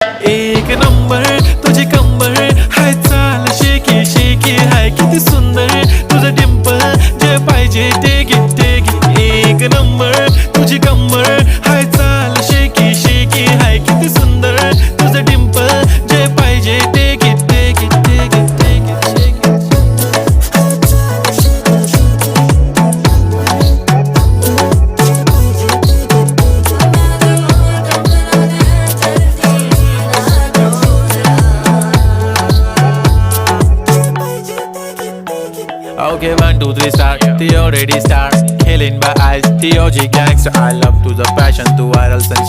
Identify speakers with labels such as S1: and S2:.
S1: एक नंबर तुझी कंबर हाय, चाल शेकी शेकी हाय, किती सुंदर तुझं डिंपल, जे पाहिजे ते घे. एक नंबर तुझी कंबर हाय, चाल शेकी शेकी हाय, किती सुंदर तुझं डिंपल, जे पाहिजे ते घे. Okay, 1, 2, 3, start. The already start. Killing by eyes. The OG gangster. I love to the passion to viral sunshine.